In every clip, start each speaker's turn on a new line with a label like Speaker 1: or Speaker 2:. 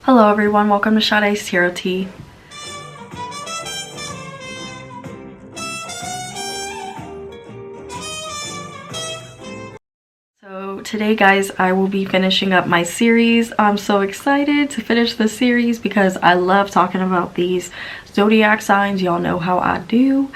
Speaker 1: Hello everyone, welcome to Sade's Tarot Tea. So today guys, I will be finishing up my series. I'm so excited to finish the series because I love talking about these zodiac signs. Y'all know how I do.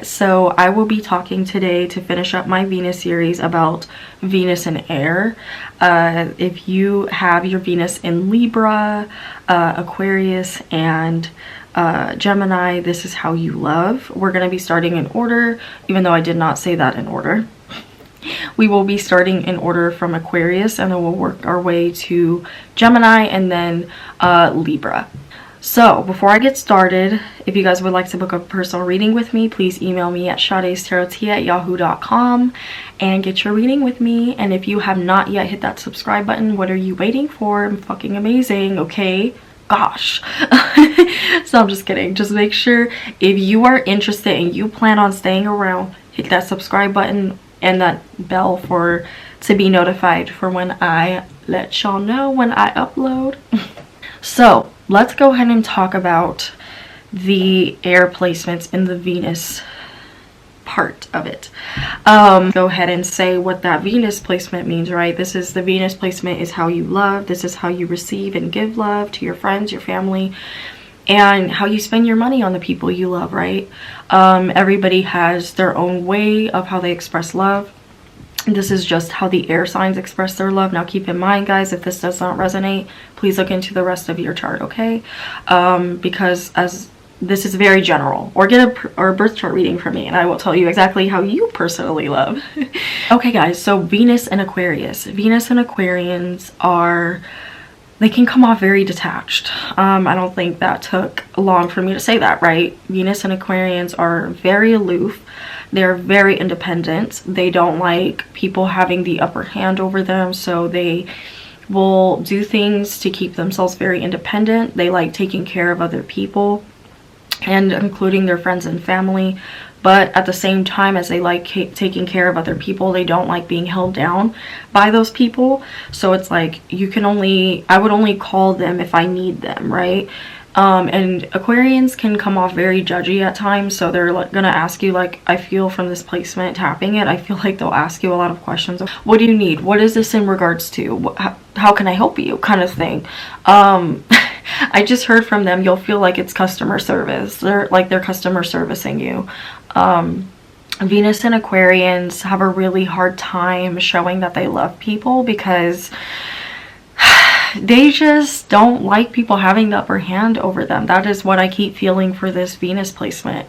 Speaker 1: So I will be talking today to finish up my Venus series about Venus and air. If you have your Venus in Libra, Aquarius, and Gemini, this is how you love. We're going to be starting in order, even though I did not say that in order. We will be starting in order from Aquarius, and then we'll work our way to Gemini and then Libra. So before I get started, if you guys would like to book a personal reading with me, please email me at sadestarot@yahoo.com and get your reading with me. And if you have not yet hit that subscribe button, what are you waiting for? I'm fucking amazing, okay? Gosh. So I'm just kidding. Just make sure if you are interested and you plan on staying around, hit that subscribe button and that bell to be notified for when I let y'all know when I upload. So let's go ahead and talk about the air placements in the Venus part of it. Go ahead and say what that Venus placement means, right? This is the Venus placement is how you love. This is how you receive and give love to your friends, your family, and how you spend your money on the people you love, right? Everybody has their own way of how they express love. This is just how the air signs express their love. Now keep in mind, guys, if this does not resonate, please look into the rest of your chart, okay? Because as this is very general, or get a birth chart reading from me and I will tell you exactly how you personally love. Okay guys, so Venus and Aquarius. Venus and Aquarians they can come off very detached. I don't think that took long for me to say that, right? Venus and Aquarians are very aloof. They're very independent. They don't like people having the upper hand over them, so they will do things to keep themselves very independent. They like taking care of other people, and including their friends and family. But at the same time as they like taking care of other people, they don't like being held down by those people. So it's like I would only call them if I need them, right? And Aquarians can come off very judgy at times, so they're gonna ask you, like, I feel from this placement, tapping it, I feel like they'll ask you a lot of questions. What do you need? What is this in regards to? How can I help you? Kind of thing. I just heard from them, you'll feel like it's customer service. They're customer servicing you. Venus and Aquarians have a really hard time showing that they love people because they just don't like people having the upper hand over them. That is what I keep feeling for this Venus placement.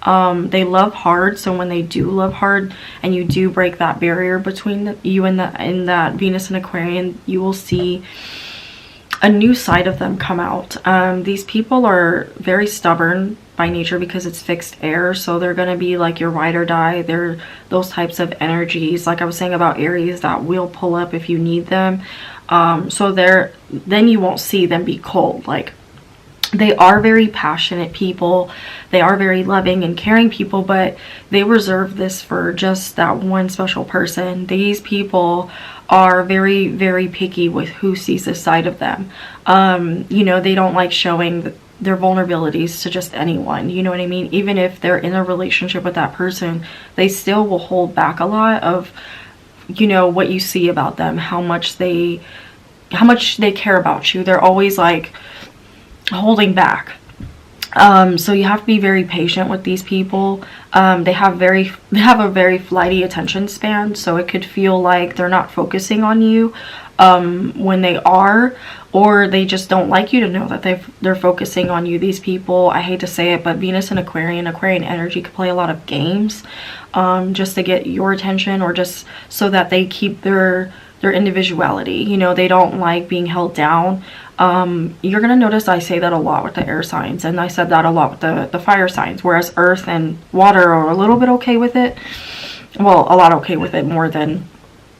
Speaker 1: They love hard, so when they do love hard and you do break that barrier between you and that Venus and Aquarian, you will see a new side of them come out. These people are very stubborn by nature because it's fixed air, so they're going to be like your ride or die. They're those types of energies, like I was saying about Aries, that will pull up if you need them. So then you won't see them be cold. Like, they are very passionate people. They are very loving and caring people, but they reserve this for just that one special person. These people are very, very picky with who sees this side of them. You know, they don't like showing their vulnerabilities to just anyone. You know what I mean? Even if they're in a relationship with that person, they still will hold back a lot of, you know, what you see about them, how much they care about you. They're always like holding back. So you have to be very patient with these people. They have a very flighty attention span, so it could feel like they're not focusing on you when they are, or they just don't like you to know that they're focusing on you. These people, I hate to say it, but Venus and Aquarian energy could play a lot of games just to get your attention, or just so that they keep their individuality. You know, they don't like being held down. You're gonna notice I say that a lot with the air signs, and I said that a lot with the fire signs, whereas earth and water are a little bit okay with it. Well, a lot okay with it, more than,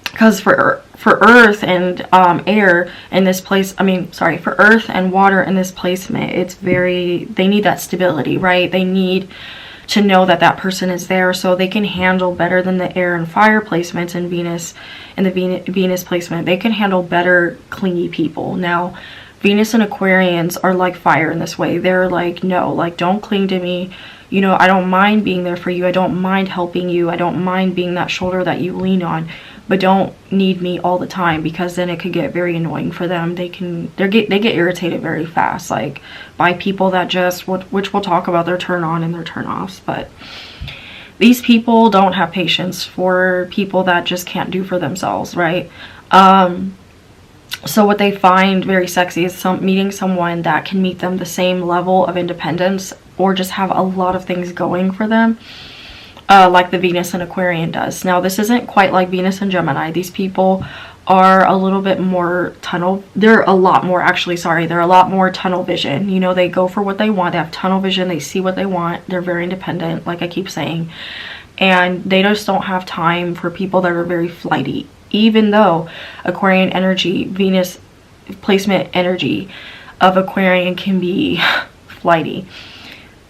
Speaker 1: because for earth and air in this place, for earth and water in this placement, they need that stability, right? They need to know that that person is there, so they can handle better than the air and fire placements in Venus. In the Venus placement, they can handle better clingy people. Now Venus and Aquarians are like fire in this way. They're like, no, like, don't cling to me. You know, I don't mind being there for you. I don't mind helping you. I don't mind being that shoulder that you lean on, but don't need me all the time, because then it could get very annoying for them. They get irritated very fast, like, by people that just, which we'll talk about their turn on and their turn offs. But these people don't have patience for people that just can't do for themselves, right? So what they find very sexy is meeting someone that can meet them the same level of independence, or just have a lot of things going for them, like the Venus and Aquarian does. Now, this isn't quite like Venus and Gemini. These people are a little bit more they're a lot more tunnel vision. You know, they go for what they want. They have tunnel vision. They see what they want. They're very independent, like I keep saying. And they just don't have time for people that are very flighty. Even though Aquarian energy, Venus placement energy of Aquarian can be flighty.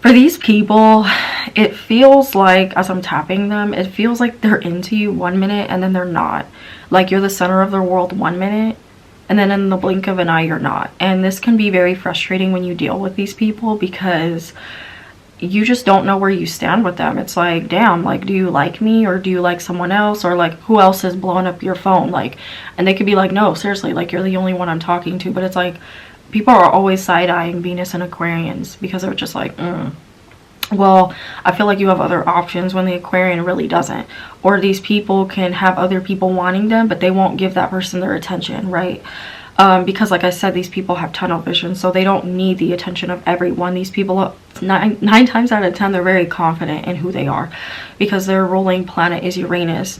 Speaker 1: For these people, it feels like, as I'm tapping them, it feels like they're into you 1 minute and then they're not. Like, you're the center of their world 1 minute, and then in the blink of an eye, you're not. And this can be very frustrating when you deal with these people, because you just don't know where you stand with them. It's like, damn, like, do you like me, or do you like someone else, or like, who else is blowing up your phone? Like, and they could be like, no, seriously, like, you're the only one I'm talking to. But it's like, people are always side-eyeing Venus and Aquarians, because they're just like, well, I feel like you have other options, when the Aquarian really doesn't. Or these people can have other people wanting them, but they won't give that person their attention, right? Because, like I said, these people have tunnel vision, so they don't need the attention of everyone. These people, nine times out of 10, they're very confident in who they are, because their ruling planet is Uranus,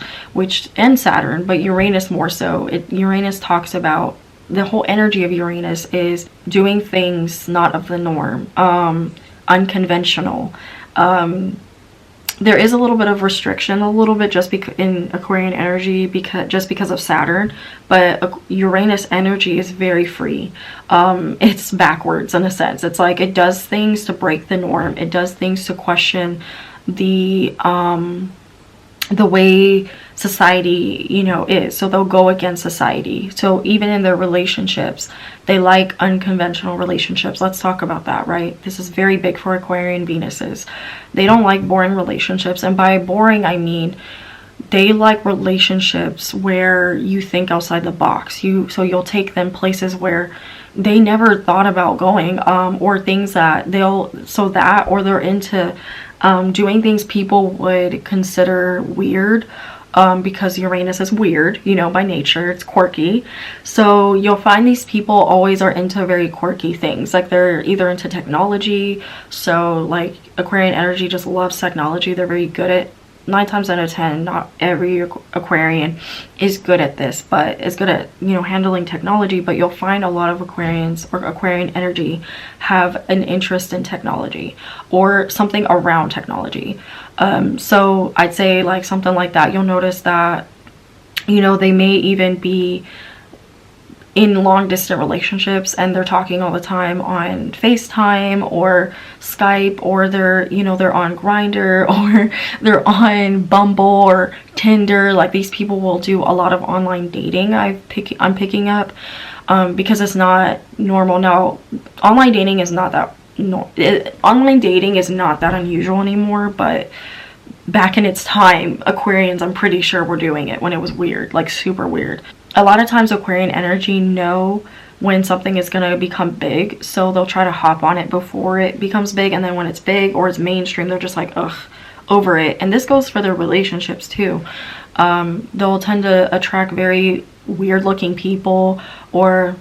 Speaker 1: and Saturn, but Uranus more so. Uranus talks about, the whole energy of Uranus is doing things not of the norm, unconventional. There is a little bit of restriction, a little bit, just because in Aquarian energy, because of Saturn, but Uranus energy is very free. It's backwards in a sense. It's like, it does things to break the norm. It does things to question the way society, you know, is. So they'll go against society. So even in their relationships, they like unconventional relationships. Let's talk about that, right? This is very big for Aquarian Venuses. They don't like boring relationships. And by boring, I mean, they like relationships where you think outside the box. So you'll take them places where they never thought about going, or things that or they're into doing things people would consider weird, because Uranus is weird, you know, by nature. It's quirky. So you'll find these people always are into very quirky things. Like, they're either into technology. So like, Aquarian energy just loves technology. They're very good at, 9 times out of 10, not every Aquarian is good at this, but is good at, you know, handling technology. But you'll find a lot of Aquarians, or Aquarian energy, have an interest in technology or something around technology. So I'd say, like, something like that. You'll notice that, you know, they may even be in long distance relationships, and they're talking all the time on FaceTime or Skype, or they're, you know, they're on Grindr, or they're on Bumble or Tinder. Like, these people will do a lot of online dating. I'm picking up, because it's not normal now. Online dating is not that unusual anymore, but back in its time, Aquarians, I'm pretty sure, were doing it when it was weird, like super weird. A lot of times Aquarian energy know when something is going to become big, so they'll try to hop on it before it becomes big, and then when it's big or it's mainstream, they're just like, ugh, over it. And this goes for their relationships too. They'll tend to attract very weird looking people, or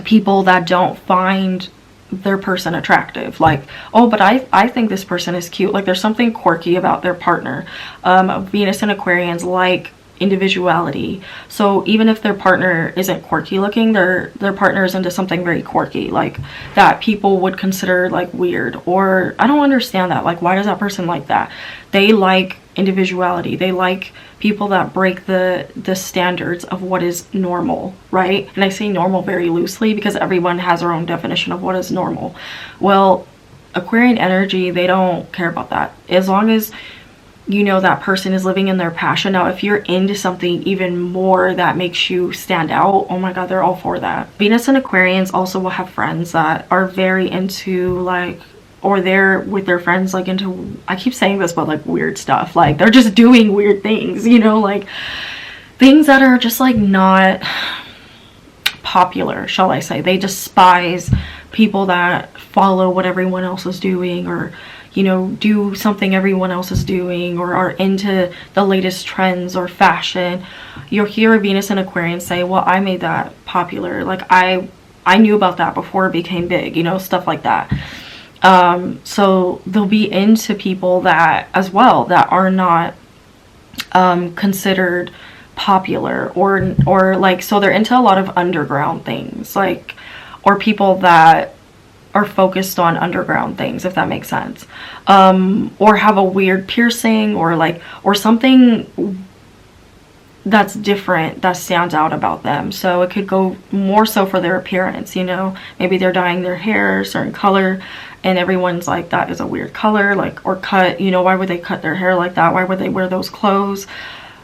Speaker 1: people that don't find their person attractive. Like, oh, but I think this person is cute. Like, there's something quirky about their partner. Venus and Aquarians like individuality. So even if their partner isn't quirky looking, their partner is into something very quirky, like, that people would consider like weird, or I don't understand that. Like, why does that person like that? They like individuality. They like people that break the standards of what is normal, right? And I say normal very loosely, because everyone has their own definition of what is normal. Well, Aquarian energy, they don't care about that. As long as you know, that person is living in their passion. Now, if you're into something even more that makes you stand out, oh my god, they're all for that. Venus and Aquarians also will have friends that are very into, like, or they're with their friends, like, into, I keep saying this, but like weird stuff. Like, they're just doing weird things, you know, like things that are just like not popular, shall I say. They despise people that follow what everyone else is doing, or, you know, do something everyone else is doing, or are into the latest trends or fashion. You'll hear a Venus and Aquarian say, well, I made that popular, like I knew about that before it became big, you know, stuff like that. So they'll be into people that as well that are not considered popular, or like, so they're into a lot of underground things, like, or people that are focused on underground things, if that makes sense, or have a weird piercing, or like, or something that's different that stands out about them. So it could go more so for their appearance, you know, maybe they're dyeing their hair a certain color and everyone's like, that is a weird color, like, or cut, you know, why would they cut their hair like that, why would they wear those clothes,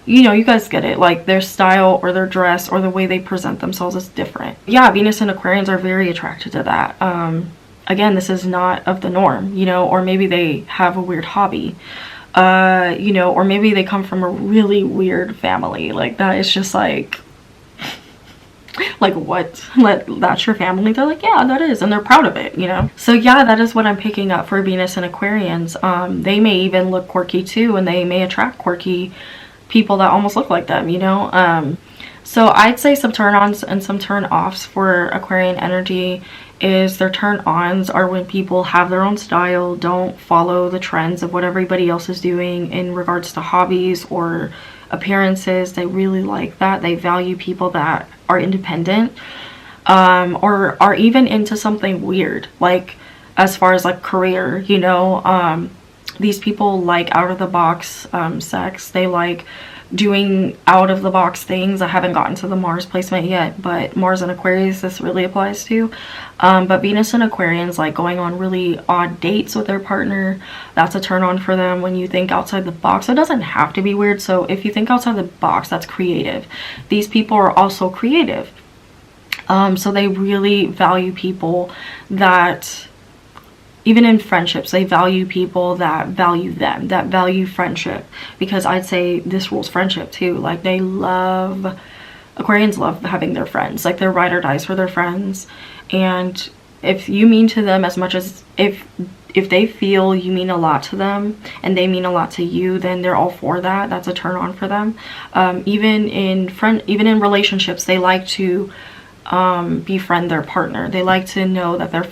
Speaker 1: you know, you guys get it, like their style or their dress or the way they present themselves is different. Yeah, Venus and Aquarians are very attracted to that. Again, this is not of the norm, you know, or maybe they have a weird hobby, you know, or maybe they come from a really weird family, like that is just like what, that's your family? They're like, yeah, that is, and they're proud of it, you know. So yeah, that is what I'm picking up for Venus and Aquarians. They may even look quirky too, and they may attract quirky people that almost look like them, you know. So I'd say some turn-ons and some turn-offs for Aquarian energy is their turn-ons are when people have their own style, don't follow the trends of what everybody else is doing in regards to hobbies or appearances. They really like that. They value people that are independent, or are even into something weird, like as far as like career, you know. These people like out of the box sex. They like doing out of the box things. I haven't gotten to the Mars placement yet, but Mars and Aquarius this really applies to. But Venus and Aquarians like going on really odd dates with their partner. That's a turn on for them. When you think outside the box, it doesn't have to be weird. So if you think outside the box, that's creative. These people are also creative. So they really value people that, even in friendships, they value people that value them, that value friendship, because I'd say this rules friendship too. Like they love, Aquarians love having their friends, like they're ride or dies for their friends. And if you mean to them as much as, if they feel you mean a lot to them and they mean a lot to you, then they're all for that. That's a turn on for them. Even in relationships, they like to befriend their partner. They like to know that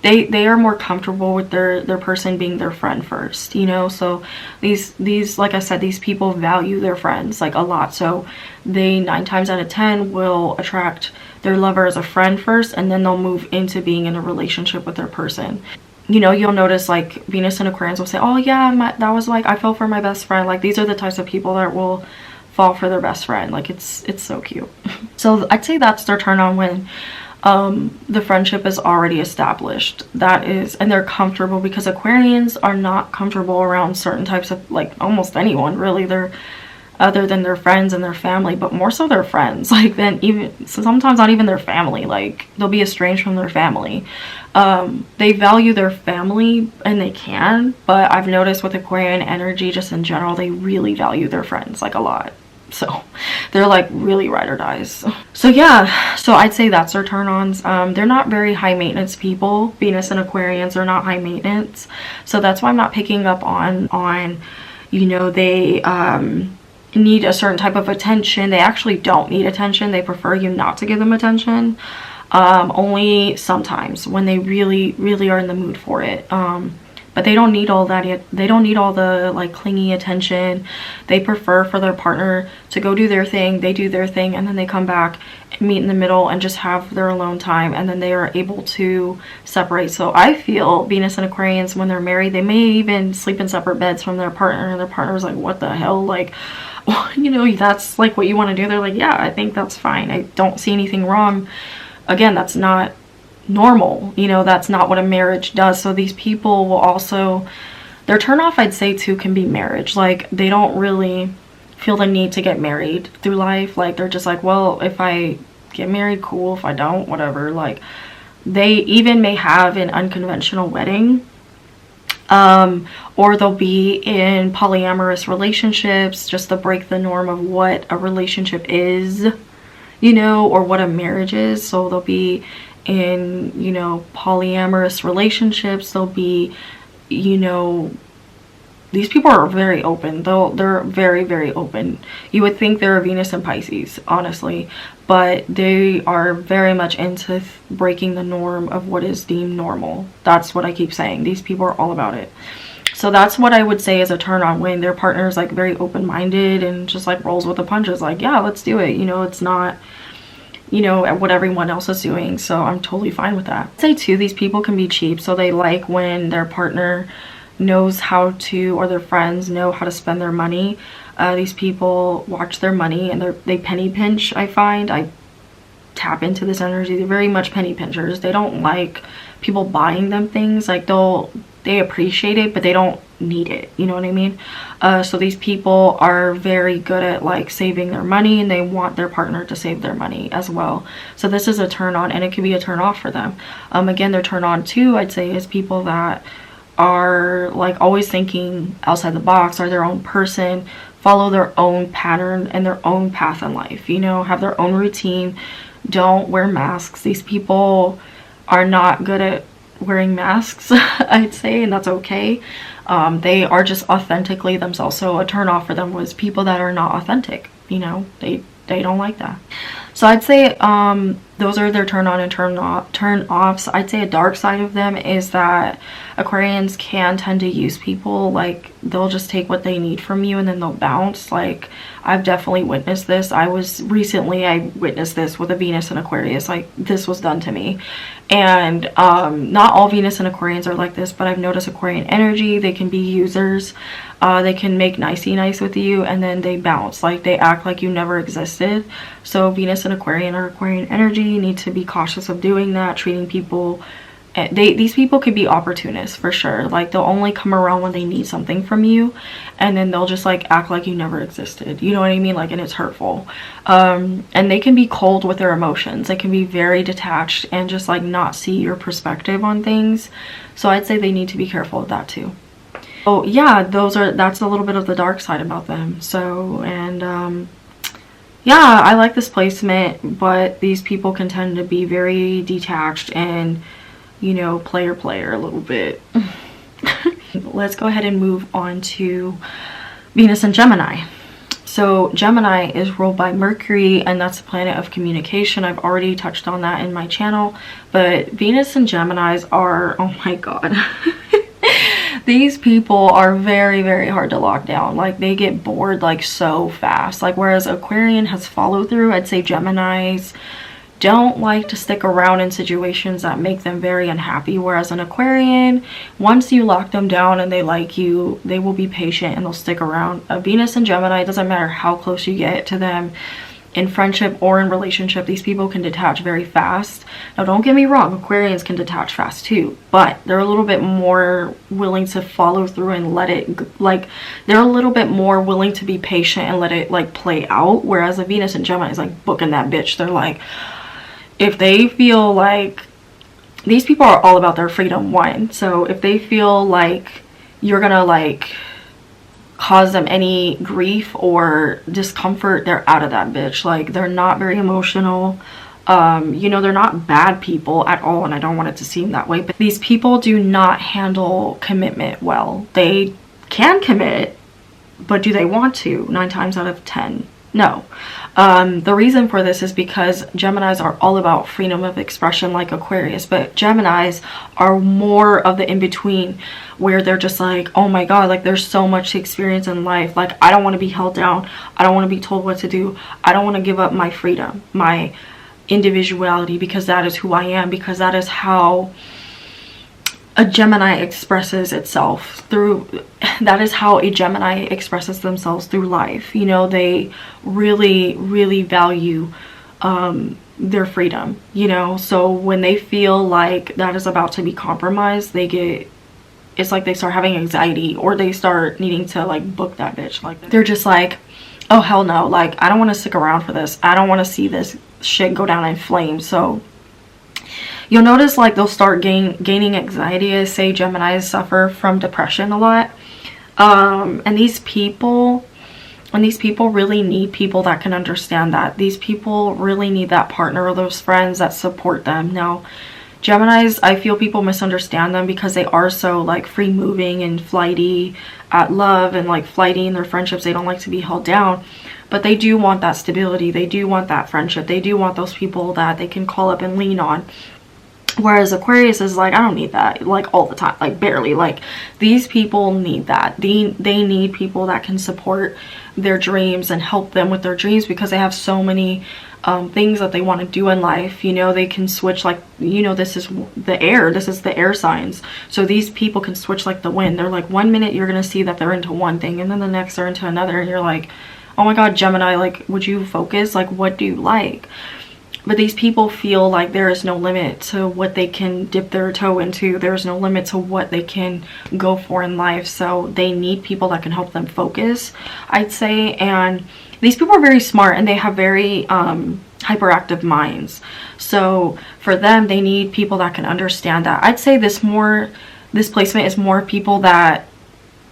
Speaker 1: they are more comfortable with their person being their friend first, you know. So these like I said, these people value their friends like a lot. So they 9 times out of 10 will attract their lover as a friend first, and then they'll move into being in a relationship with their person. You know, you'll notice like Venus and Aquarians will say, oh yeah, that was like, I fell for my best friend. Like these are the types of people that will fall for their best friend. Like it's so cute. So I'd say that's their turn on when the friendship is already established. That is, and they're comfortable, because Aquarians are not comfortable around certain types of, like almost anyone really. They're, other than their friends and their family, but more so their friends, like then even sometimes not even their family, like they'll be estranged from their family. They value their family and they can, but I've noticed with Aquarian energy just in general, they really value their friends like a lot. So they're like really ride or dies. So yeah, so I'd say that's their turn-ons. They're not very high maintenance people. Venus and Aquarians are not high maintenance. So that's why I'm not picking up on you know, they need a certain type of attention. They actually don't need attention. They prefer you not to give them attention. Only sometimes when they really, really are in the mood for it. But they don't need all that. They don't need all the like clingy attention. They prefer for their partner to go do their thing. They do their thing, and then they come back and meet in the middle and just have their alone time, and then they are able to separate. So I feel Venus and Aquarians, when they're married, they may even sleep in separate beds from their partner, and their partner's like, what the hell? Like, you know, that's like what you want to do. They're like, yeah, I think that's fine. I don't see anything wrong. Again, that's not normal, you know, that's not what a marriage does. So these people will also, Their turnoff, I'd say too, can be marriage. Like they don't really feel the need to get married through life. Like they're just like, well, if I get married, cool. If I don't, whatever. Like they even may have an unconventional wedding, or they'll be in polyamorous relationships just to break the norm of what a relationship is, you know, or what a marriage is. So they'll be in, you know, polyamorous relationships. They'll be, you know, these people are very open. They're very, very open. You would think they're a Venus and Pisces, honestly, but they are very much into breaking the norm of what is deemed normal. That's what I keep saying. These people are all about it. So that's what I would say is a turn on, when their partner is like very open-minded and just like rolls with the punches. Like, yeah, let's do it. You know, it's not, you know, what everyone else is doing. So I'm totally fine with that. I'd say too, these people can be cheap. So they like when their partner knows how to, or their friends know how to spend their money. These people watch their money and they penny pinch. I find I tap into this energy. They're very much penny pinchers. They don't like people buying them things. Like they appreciate it, but they don't need it, you know what I mean? So these people are very good at like saving their money, and they want their partner to save their money as well. So this is a turn on, and it could be a turn off for them. Again, their turn on too, I'd say, is people that are like always thinking outside the box, are their own person, follow their own pattern and their own path in life, you know, have their own routine, don't wear masks. These people are not good at wearing masks, I'd say, and that's okay. They are just authentically themselves. So a turn off for them was people that are not authentic, you know, they don't like that. So I'd say those are their turn on and turn offs. I'd say a dark side of them is that Aquarians can tend to use people. Like they'll just take what they need from you and then they'll bounce. Like I've definitely witnessed this. I witnessed this with a Venus and Aquarius. Like this was done to me. And not all Venus and Aquarians are like this, but I've noticed Aquarian energy, they can be users. They can make nicey nice with you and then they bounce. Like they act like you never existed. So Venus and Aquarian or Aquarian energy need to be cautious of doing that, treating people. These people could be opportunists for sure. Like they'll only come around when they need something from you, and then they'll just like act like you never existed, you know what I mean? Like, and it's hurtful. And they can be cold with their emotions. They can be very detached and just like not see your perspective on things. So I'd say they need to be careful of that too. Oh yeah, that's a little bit of the dark side about them. So, and yeah, I like this placement, but these people can tend to be very detached and, you know, player a little bit. Let's go ahead and move on to Venus and Gemini. So Gemini is ruled by Mercury, and that's the planet of communication. I've already touched on that in my channel, but Venus and Geminis are, oh my god. These people are very, very hard to lock down. Like they get bored like so fast. Like whereas Aquarian has follow through, I'd say Geminis don't like to stick around in situations that make them very unhappy. Whereas an Aquarian, once you lock them down and they like you, they will be patient and they'll stick around. A Venus and Gemini, it doesn't matter how close you get to them in friendship or in relationship, these people can detach very fast. Now don't get me wrong, Aquarians can detach fast too, but they're a little bit more willing to follow through and let it, like they're a little bit more willing to be patient and let it like play out. Whereas a Venus and Gemini is like booking that bitch. They're like, if they feel like, these people are all about their freedom, one. So if they feel like you're gonna like cause them any grief or discomfort, they're out of that bitch. Like they're not very emotional. You know, they're not bad people at all, and I don't want it to seem that way, but these people do not handle commitment well. They can commit, but do they want to? 9 times out of 10, no. The reason for this is because Geminis are all about freedom of expression like Aquarius, but Geminis are more of the in-between, where they're just like, oh my god, like there's so much to experience in life. Like I don't want to be held down. I don't want to be told what to do. I don't want to give up my freedom, my individuality, because that is who I am, because that is how a Gemini expresses itself through, that is how a Gemini expresses themselves through life. You know, they really, really value their freedom, you know. So when they feel like that is about to be compromised, they get it's like they start having anxiety, or they start needing to like book that bitch. Like they're just like, oh hell no, like I don't want to stick around for this. I don't want to see this shit go down in flames. So you'll notice like they'll start gaining anxiety as, say, Geminis suffer from depression a lot. And these people really need people that can understand that. These people really need that partner or those friends that support them. Now, Geminis, I feel people misunderstand them because they are so like free moving and flighty at love, and like flighty in their friendships. They don't like to be held down, but they do want that stability. They do want that friendship. They do want those people that they can call up and lean on. Whereas Aquarius is like, I don't need that, like all the time, like barely. Like these people need that. They need people that can support their dreams and help them with their dreams, because they have so many things that they want to do in life. You know, they can switch, like, you know, this is the air signs, so these people can switch like the wind. They're like, one minute you're gonna see that they're into one thing, and then the next they're into another, and you're like, oh my god, Gemini, like, would you focus? Like, what do you like? But these people feel like there is no limit to what they can dip their toe into. There's no limit to what they can go for in life. So they need people that can help them focus, I'd say. And these people are very smart, and they have very hyperactive minds. So for them, they need people that can understand that. I'd say this placement is more people that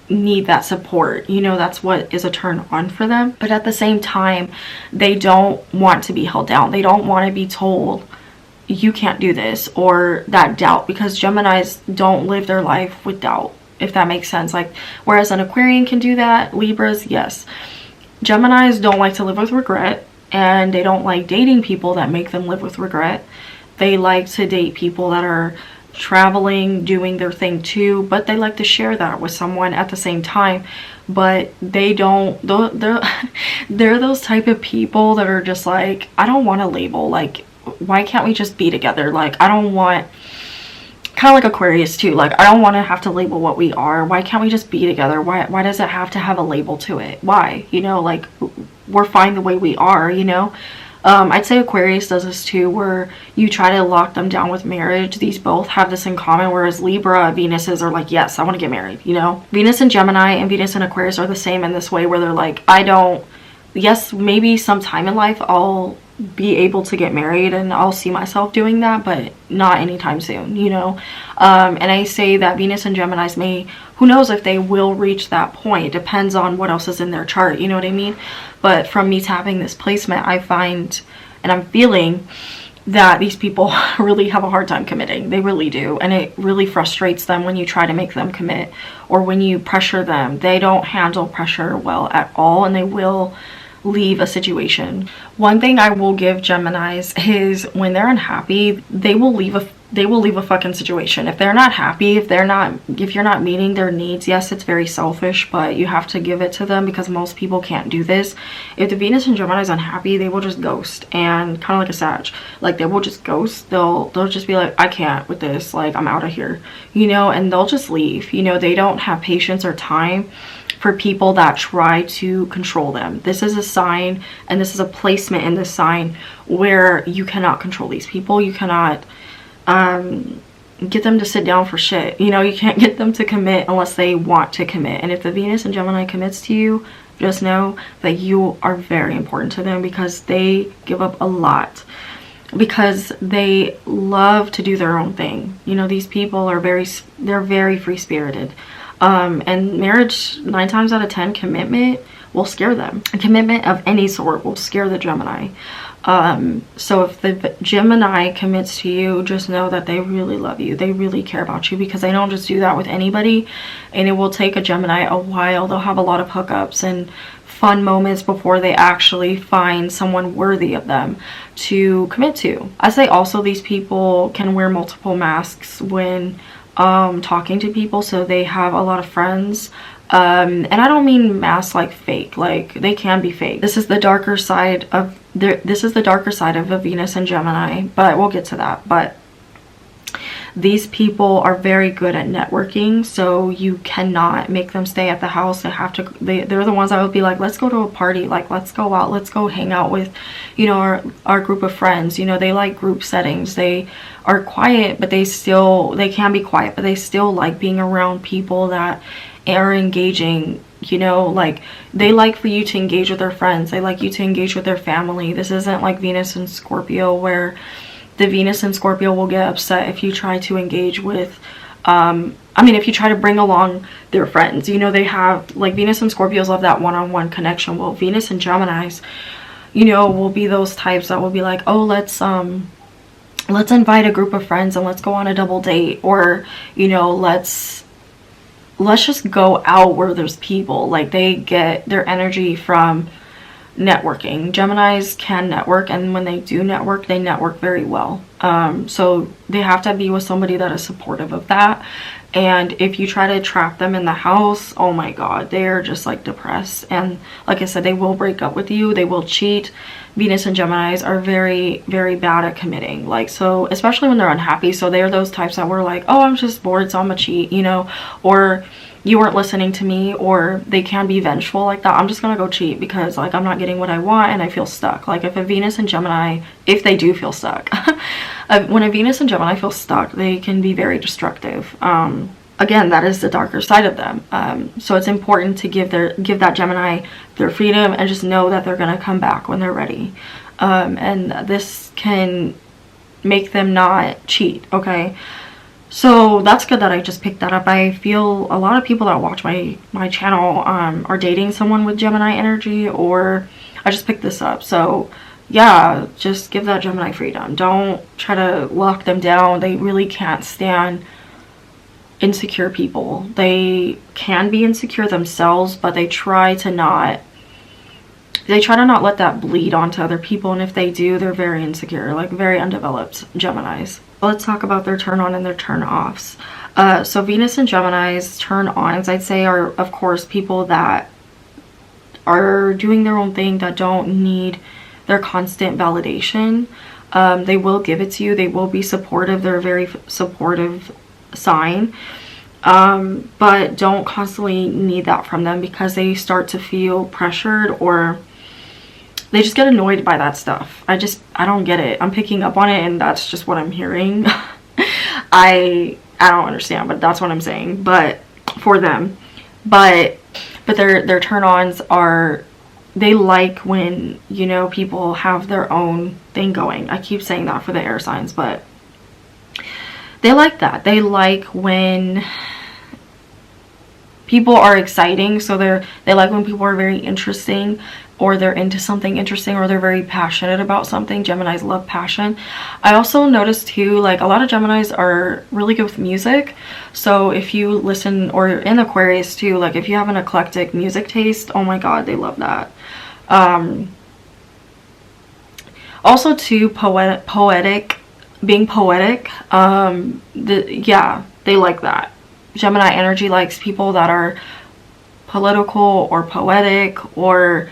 Speaker 1: need that support. You know, that's what is a turn on for them. But at the same time, they don't want to be held down. They don't want to be told you can't do this, or that doubt, because Geminis don't live their life with doubt, if that makes sense. Like, whereas an Aquarian can do that, Libras, yes. Geminis don't like to live with regret, and they don't like dating people that make them live with regret. They like to date people that are traveling, doing their thing too, but they like to share that with someone at the same time. But they don't, they're those type of people that are just like, I don't want a label. Like, why can't we just be together? Like, I don't want, kind of like Aquarius too, like, I don't want to have to label what we are. Why can't we just be together? Why does it have to have a label to it? Why? You know, like, we're fine the way we are, you know. I'd say Aquarius does this too, where you try to lock them down with marriage. These both have this in common, whereas Libra, Venuses are like, yes, I want to get married, you know. Venus and Gemini and Venus and Aquarius are the same in this way, where they're like, yes, maybe sometime in life I'll be able to get married and I'll see myself doing that, but not anytime soon, you know. And I say that Venus and Geminis may, who knows if they will reach that point. It depends on what else is in their chart, you know what I mean? But from me tapping this placement, I find, and I'm feeling, that these people really have a hard time committing. They really do. And it really frustrates them when you try to make them commit, or when you pressure them. They don't handle pressure well at all, and they will leave a situation. One thing I will give Geminis is, when they're unhappy, they will leave a fucking situation. If they're not happy, if you're not meeting their needs, yes, it's very selfish, but you have to give it to them, because most people can't do this. If the Venus and Gemini is unhappy, they will just ghost, and kind of like a Sag, like, they will just ghost. They'll just be like, I can't with this, like, I'm out of here, you know, and they'll just leave. You know, they don't have patience or time for people that try to control them. This is a sign, and this is a placement in this sign, where you cannot control these people. You cannot get them to sit down for shit. You know, you can't get them to commit unless they want to commit. And if the Venus and Gemini commits to you, just know that you are very important to them, because they give up a lot, because they love to do their own thing. You know, these people are they're very free-spirited. And marriage, 9 times out of 10, commitment will scare them. A commitment of any sort will scare the Gemini. So if the Gemini commits to you, just know that they really love you. They really care about you, because they don't just do that with anybody. And it will take a Gemini a while. They'll have a lot of hookups and fun moments before they actually find someone worthy of them to commit to. I say also, these people can wear multiple masks when talking to people, so they have a lot of friends, and I don't mean masks like fake, like, they can be fake. This is the darker side of a Venus and Gemini, but we'll get to that. But these people are very good at networking, so you cannot make them stay at the house. They have to, they're the ones that would be like, let's go to a party, like let's go out, let's go hang out with, you know, our group of friends. You know, they like group settings. They are quiet, but they can be quiet, but they still like being around people that are engaging. You know, like they like for you to engage with their friends, they like you to engage with their family. This isn't like Venus and Scorpio, where the Venus and Scorpio will get upset if you try to engage with I mean, if you try to bring along their friends. You know, they have like Venus and Scorpios love that one-on-one connection. Well, Venus and Geminis, you know, will be those types that will be like, oh, let's invite a group of friends and let's go on a double date, or, you know, let's just go out where there's people. Like they get their energy from networking. Geminis can network, and when they do network, they network very well. So they have to be with somebody that is supportive of that. And if you try to trap them in the house, oh my god, they're just like depressed. And like I said, they will break up with you, they will cheat. Venus and Geminis are very, very bad at committing. Like, so especially when they're unhappy. So they're those types that were like, oh, I'm just bored, so I'm gonna cheat, you know, or you weren't listening to me, or they can be vengeful like that. I'm just gonna go cheat because like I'm not getting what I want and I feel stuck. Like if a Venus and Gemini, if they do feel stuck, when a Venus and Gemini feel stuck, they can be very destructive. Again, that is the darker side of them. So it's important to give that Gemini their freedom and just know that they're gonna come back when they're ready. And this can make them not cheat, okay? So that's good that I just picked that up. I feel a lot of people that watch my channel are dating someone with Gemini energy, or I just picked this up. So yeah, just give that Gemini freedom. Don't try to lock them down. They really can't stand insecure people. They can be insecure themselves, but they try to not let that bleed onto other people. And if they do, they're very insecure, like very undeveloped Geminis. Let's talk about their turn on and their turn offs. So Venus and Gemini's turn ons, I'd say, are of course people that are doing their own thing, that don't need their constant validation. They will give it to you. They will be supportive. They're a very supportive sign. But don't constantly need that from them, because they start to feel pressured, or they just get annoyed by that stuff. I don't get it. I'm picking up on it, and that's just what I'm hearing. I don't understand, but that's what I'm saying. But for them, but their turn-ons are, they like when, you know, people have their own thing going. I keep saying that for the air signs, but they like that. They like when people are exciting. So they like when people are very interesting, or they're into something interesting, or they're very passionate about something. Geminis love passion. I also noticed too, like a lot of Geminis are really good with music. So if you listen, or in Aquarius too, like if you have an eclectic music taste, oh my god, they love that. Also too, being poetic, yeah, they like that. Gemini energy likes people that are political or poetic or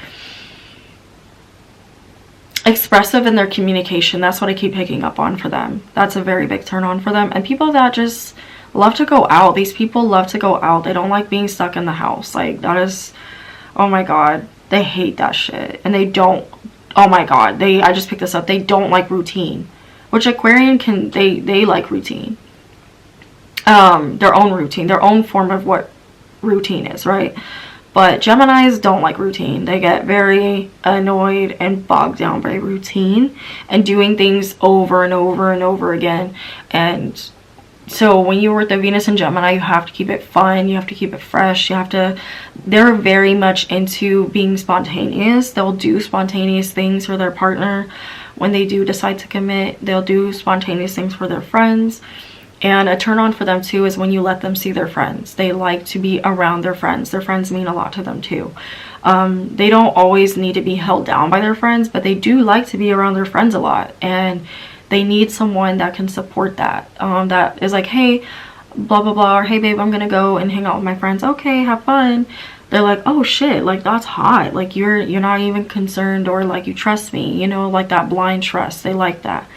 Speaker 1: expressive in their communication. That's what I keep picking up on for them. That's a very big turn on for them. And people that just love to go out. These people love to go out. They don't like being stuck in the house. Like, that is, oh my god, they hate that shit. And they don't, oh my god, I just picked this up, they don't like routine. Which Aquarian can, they like routine. Their own routine, their own form of what routine is, right? But Geminis don't like routine. They get very annoyed and bogged down by routine and doing things over and over and over again. And so when you're with the Venus and Gemini, you have to keep it fun, you have to keep it fresh, they're very much into being spontaneous. They'll do spontaneous things for their partner. When they do decide to commit, they'll do spontaneous things for their friends. And a turn on for them too is when you let them see their friends. They like to be around their friends. Their friends mean a lot to them too. They don't always need to be held down by their friends, but they do like to be around their friends a lot. And they need someone that can support that. That is like, hey, blah, blah, blah, or hey, babe, I'm gonna go and hang out with my friends. Okay, have fun. They're like, oh shit, like that's hot. Like you're not even concerned, or like you trust me, you know, like that blind trust. They like that.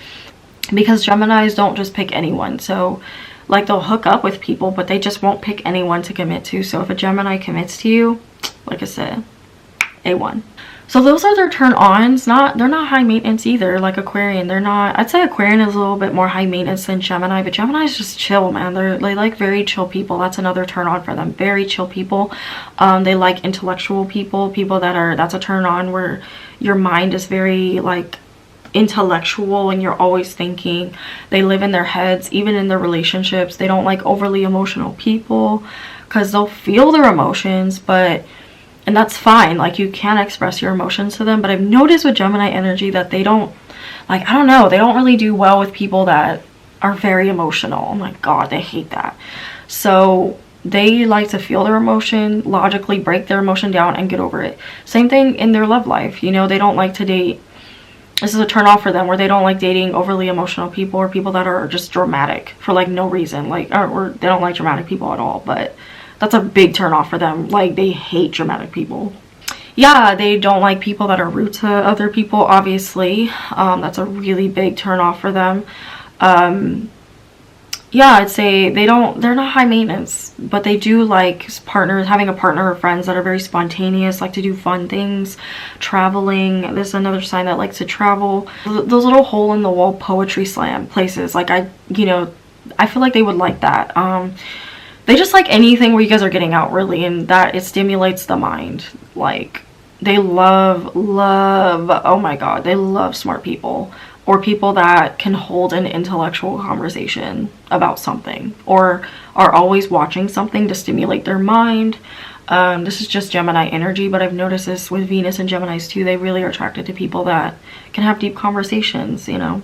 Speaker 1: because Geminis don't just pick anyone. So like they'll hook up with people, but they just won't pick anyone to commit to. So if a Gemini commits to you, like I said, A1. So those are their turn-ons. They're not high maintenance either, like Aquarian. They're not, I'd say Aquarian is a little bit more high maintenance than Gemini, but Gemini is just chill, man. They like very chill people. That's another turn-on for them. Very chill people. They like intellectual people, that's a turn-on where your mind is very like intellectual and you're always thinking. They live in their heads, even in their relationships. They don't like overly emotional people because they'll feel their emotions, and that's fine. Like, you can express your emotions to them, but I've noticed with Gemini energy that they don't, like, I don't know, they don't really do well with people that are very emotional. Oh my god, they hate that. So they like to feel their emotion, logically break their emotion down and get over it. Same thing in their love life. You know, they don't like to date, this is a turn off for them, where they don't like dating overly emotional people or people that are just dramatic for like no reason, like, or they don't like dramatic people at all. But that's a big turn off for them. Like, they hate dramatic people. Yeah, they don't like people that are rude to other people, obviously. That's a really big turn off for them. Yeah, I'd say they're not high maintenance, but they do like having a partner or friends that are very spontaneous, like to do fun things, traveling. This is another sign that likes to travel. Those little hole in the wall poetry slam places, like, I feel like they would like that. They just like anything where you guys are getting out, really, and that it stimulates the mind. Like, they love, oh my god, they love smart people, or people that can hold an intellectual conversation about something, or are always watching something to stimulate their mind. This is just Gemini energy, but I've noticed this with Venus and Geminis too. They really are attracted to people that can have deep conversations, you know.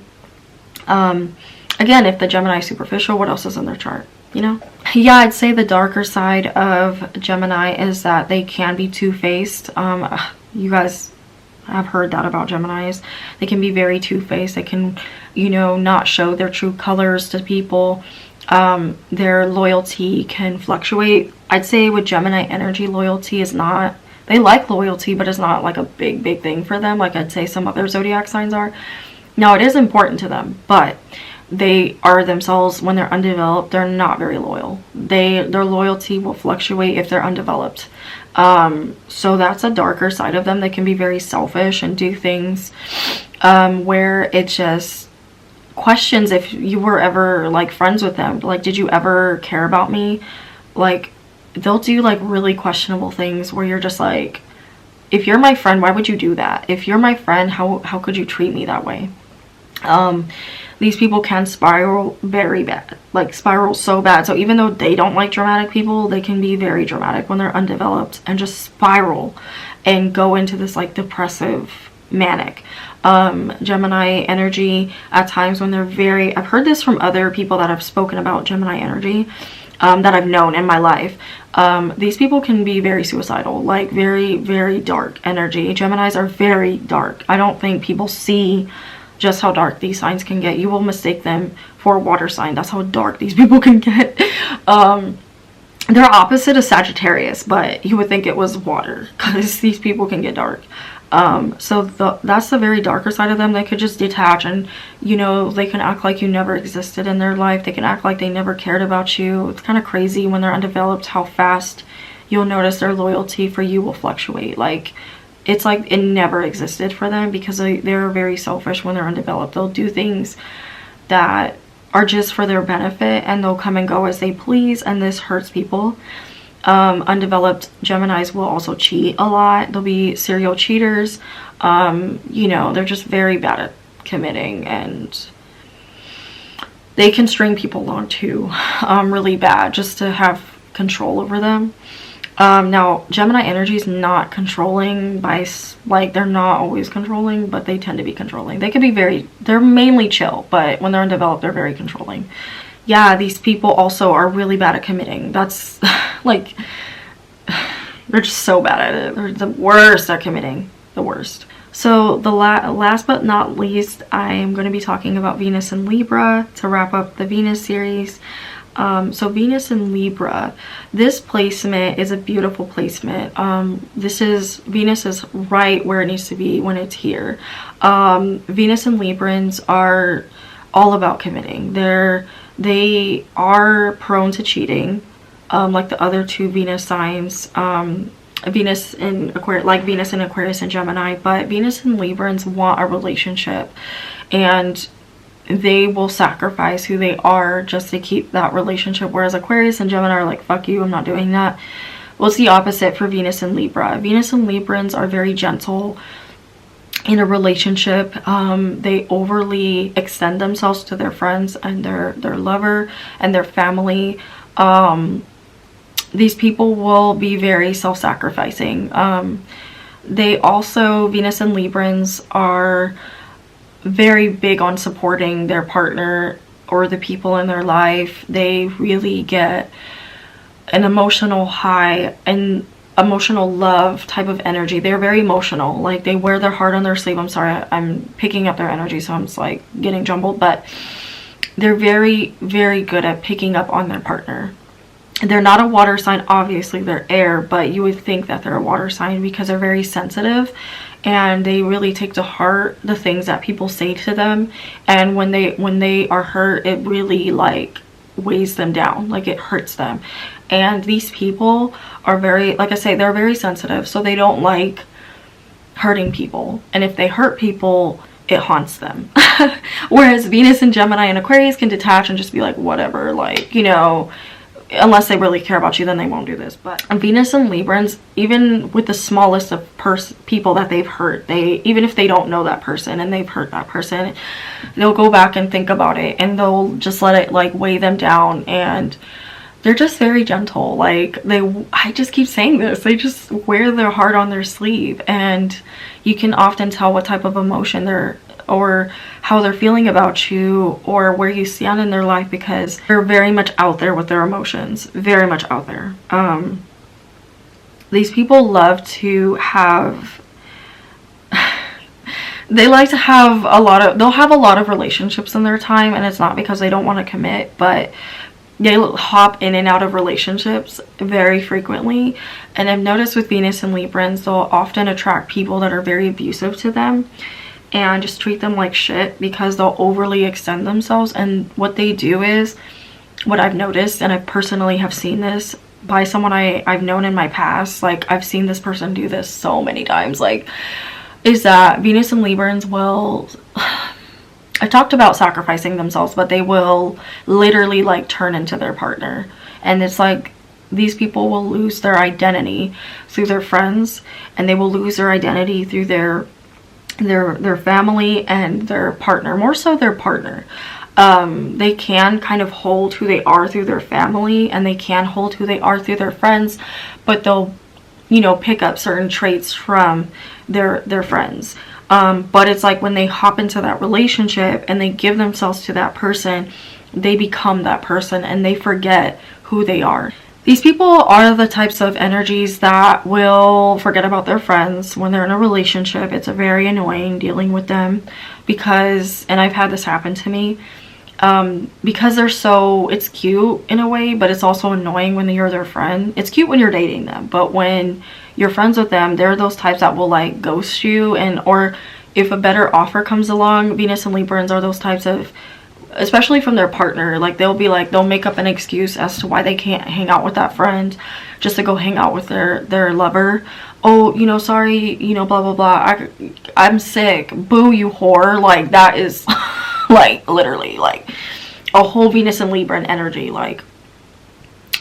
Speaker 1: Again, if the Gemini is superficial, what else is in their chart? You know? Yeah, I'd say the darker side of Gemini is that they can be two-faced. You guys have heard that about Geminis. They can be very two-faced. They can, you know, not show their true colors to people. Their loyalty can fluctuate. I'd say with Gemini energy, loyalty is not, they like loyalty, but it's not like a big thing for them, like I'd say some other zodiac signs are. Now, it is important to them, but they are themselves, when they're undeveloped, they're not very loyal. Their loyalty will fluctuate if they're undeveloped. So that's a darker side of them. They can be very selfish and do things where it just questions if you were ever like friends with them. Like, did you ever care about me? Like, they'll do like really questionable things where you're just like, if you're my friend, why would you do that? If you're my friend, how could you treat me that way? These people can spiral very bad, like spiral so bad. So even though they don't like dramatic people, they can be very dramatic when they're undeveloped and just spiral and go into this like depressive, manic. Gemini energy at times when they're very, I've heard this from other people that have spoken about Gemini energy that I've known in my life. These people can be very suicidal, like very dark energy. Geminis are very dark. I don't think people see just how dark these signs can get. You will mistake them for a water sign. That's how dark these people can get. They're opposite of Sagittarius, but you would think it was water because these people can get dark. So that's the very darker side of them. They could just detach, and you know, they can act like you never existed in their life. They can act like they never cared about you. It's kind of crazy when they're undeveloped how fast you'll notice their loyalty for you will fluctuate. Like, it's like it never existed for them because they're very selfish when they're undeveloped. They'll do things that are just for their benefit, and they'll come and go as they please, and this hurts people. Undeveloped Geminis will also cheat a lot. They'll be serial cheaters. You know, they're just very bad at committing, and they can string people along too, really bad, just to have control over them. Now, Gemini energy is not controlling like, they're not always controlling, but they tend to be controlling. They could be they're mainly chill, but when they're undeveloped, they're very controlling. Yeah, these people also are really bad at committing. That's, like, they're just so bad at it. They're the worst at committing. The worst. So, the last but not least, I am going to be talking about Venus and Libra to wrap up the Venus series. So Venus in Libra, this placement is a beautiful placement. Venus is right where it needs to be when it's here. Venus and Librans are all about committing. They are prone to cheating, like the other two Venus signs, Venus in Aquarius, like Venus in Aquarius and Gemini. But Venus and Librans want a relationship, and they will sacrifice who they are just to keep that relationship, whereas Aquarius and Gemini are like, fuck you, I'm not doing that. Well, it's the opposite for Venus and Libra. Venus and Librans are very gentle in a relationship. They overly extend themselves to their friends and their lover and their family. These people will be very self-sacrificing. They also, Venus and Librans are very big on supporting their partner or the people in their life. They really get an emotional high and emotional love type of energy. They're very emotional, like they wear their heart on their sleeve. I'm sorry, I'm picking up their energy, so I'm just like getting jumbled, but they're very, very good at picking up on their partner. They're not a water sign, obviously they're air, but you would think that they're a water sign because they're very sensitive and they really take to heart the things that people say to them. And when they are hurt, it really like weighs them down, like it hurts them. And these people are very, like I say, they're very sensitive, so they don't like hurting people, and if they hurt people, it haunts them. Whereas Venus and Gemini and Aquarius can detach and just be like, whatever, like, you know, unless they really care about you, then they won't do this. But Venus and Librans, even with the smallest of people that they've hurt, even if they don't know that person and they've hurt that person, they'll go back and think about it, and they'll just let it like weigh them down. And they're just very gentle. Like I just keep saying this, they just wear their heart on their sleeve, and you can often tell what type of emotion they're, or how they're feeling about you, or where you stand in their life, because they're very much out there with their emotions, very much out there. These people love to have they like to have they'll have a lot of relationships in their time, and it's not because they don't want to commit, but they hop in and out of relationships very frequently. And I've noticed with Venus and Librans, they'll often attract people that are very abusive to them and just treat them like shit because they'll overly extend themselves. And what they do is, what I've noticed, and I personally have seen this by someone I've known in my past, like I've seen this person do this so many times, like, is that Venus and Librans will, I talked about sacrificing themselves, but they will literally like turn into their partner. And it's like these people will lose their identity through their friends, and they will lose their identity through their family and their partner, more so their partner. They can kind of hold who they are through their family, and they can hold who they are through their friends, but they'll, you know, pick up certain traits from their friends. But it's like when they hop into that relationship and they give themselves to that person, they become that person and they forget who they are. These people are the types of energies that will forget about their friends when they're in a relationship. It's very annoying dealing with them because, and I've had this happen to me, because they're so, it's cute in a way, but it's also annoying when you're their friend. It's cute when you're dating them, but when you're friends with them, they're those types that will like ghost you. And or if a better offer comes along, Venus and Librans are those types of, especially from their partner, like they'll be like, they'll make up an excuse as to why they can't hang out with that friend just to go hang out with their lover. Oh, you know, sorry, you know, blah blah blah, I'm sick, boo you whore. Like that is like literally like a whole Venus and Libra energy. Like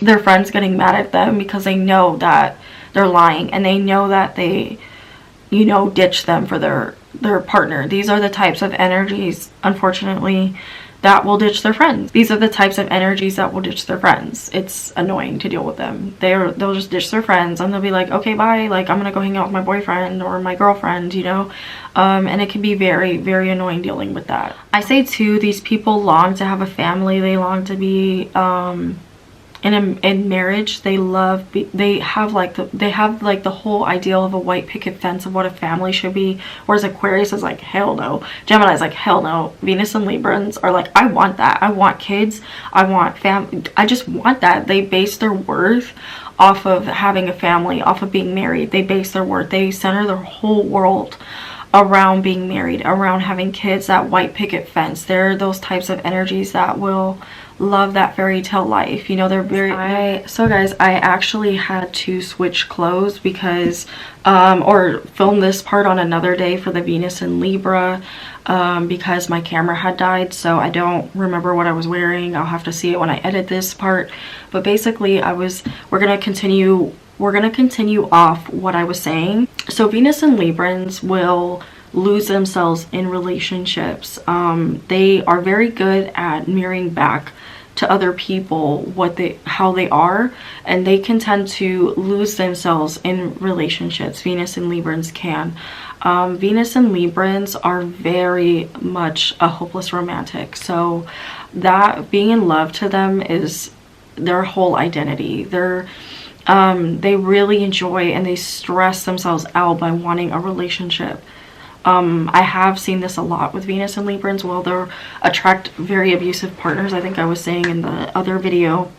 Speaker 1: their friends getting mad at them because they know that they're lying, and they know that they, you know, ditch them for their partner. These are the types of energies, unfortunately, that will ditch their friends. These are the types of energies that will ditch their friends. It's annoying to deal with them. They'll just ditch their friends, and they'll be like, okay, bye, like I'm gonna go hang out with my boyfriend or my girlfriend, you know. And it can be very, very annoying dealing with that. I say too, these people long to have a family. They long to be in marriage. They have the whole ideal of a white picket fence of what a family should be, whereas Aquarius is like, hell no. Gemini is like, hell no. Venus and Librans are like, I want that. I want kids. I want family. I just want that. They base their worth off of having a family, off of being married. They base their worth, they center their whole world around being married, around having kids, that white picket fence. They're those types of energies that will love that fairy tale life. You know, they're very so guys, I actually had to switch clothes because or film this part on another day for the Venus in Libra, because my camera had died, so I don't remember what I was wearing. I'll have to see it when I edit this part. But basically we're gonna continue off what I was saying. So Venus and Librans will lose themselves in relationships. They are very good at mirroring back to other people how they are, and they can tend to lose themselves in relationships. Venus and Librans can. Venus and Librans are very much a hopeless romantic, so that being in love to them is their whole identity. They really enjoy and they stress themselves out by wanting a relationship. I have seen this a lot with Venus and Librans. Well, they'll attract very abusive partners. I think I was saying in the other video,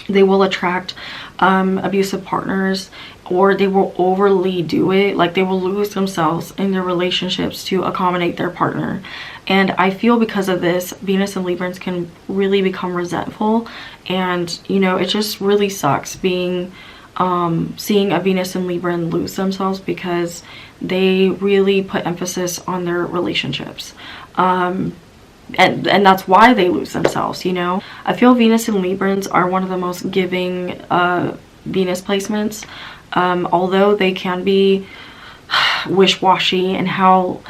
Speaker 1: they will attract abusive partners, or they will overly do it. Like, they will lose themselves in their relationships to accommodate their partner. And I feel because of this, Venus and Librans can really become resentful. And, you know, it just really sucks seeing a Venus and Libran lose themselves, because they really put emphasis on their relationships. And that's why they lose themselves, you know. I feel Venus and Librans are one of the most giving Venus placements, although they can be wish-washy in how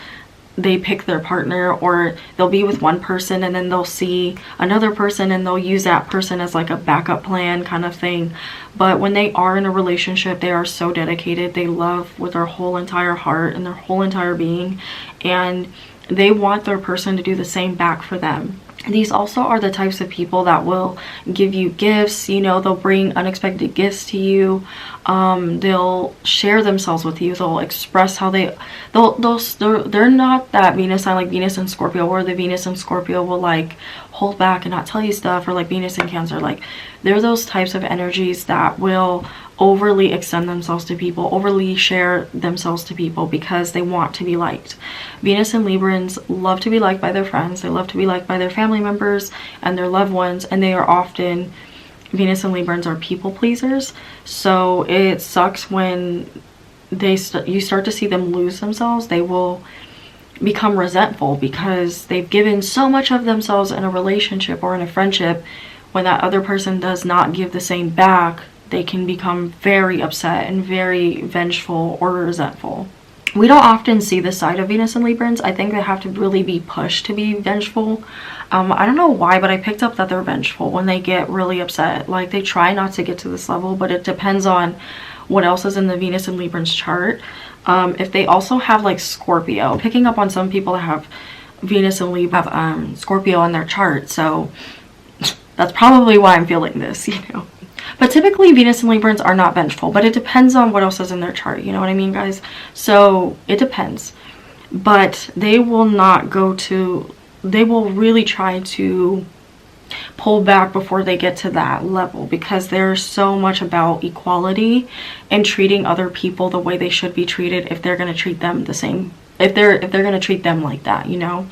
Speaker 1: they pick their partner, or they'll be with one person and then they'll see another person and they'll use that person as like a backup plan kind of thing. But when they are in a relationship, they are so dedicated. They love with their whole entire heart and their whole entire being, and they want their person to do the same back for them. These also are the types of people that will give you gifts. You know, they'll bring unexpected gifts to you. They'll share themselves with you. They'll express how they're not that Venus sign like Venus and Scorpio, where the Venus and Scorpio will like hold back and not tell you stuff, or like Venus and Cancer. Like, they're those types of energies that will overly extend themselves to people, overly share themselves to people, because they want to be liked. Venus and Librans love to be liked by their friends. They love to be liked by their family members and their loved ones, and they are often, Venus and Librans are people pleasers. So it sucks when you start to see them lose themselves. They will become resentful because they've given so much of themselves in a relationship or in a friendship. When that other person does not give the same back, they can become very upset and very vengeful or resentful. We don't often see this side of Venus and Librans. I think they have to really be pushed to be vengeful. I don't know why, but I picked up that they're vengeful when they get really upset. Like, they try not to get to this level, but it depends on what else is in the Venus and Librans chart. If they also have like Scorpio, picking up on some people that have Venus and Libra have Scorpio in their chart, so that's probably why I'm feeling this, you know. But typically Venus and Librans are not vengeful, but it depends on what else is in their chart, you know what I mean, guys? So it depends. But they will really try to pull back before they get to that level, because they're so much about equality and treating other people the way they should be treated if they're going to treat them the same, if they're going to treat them like that, you know.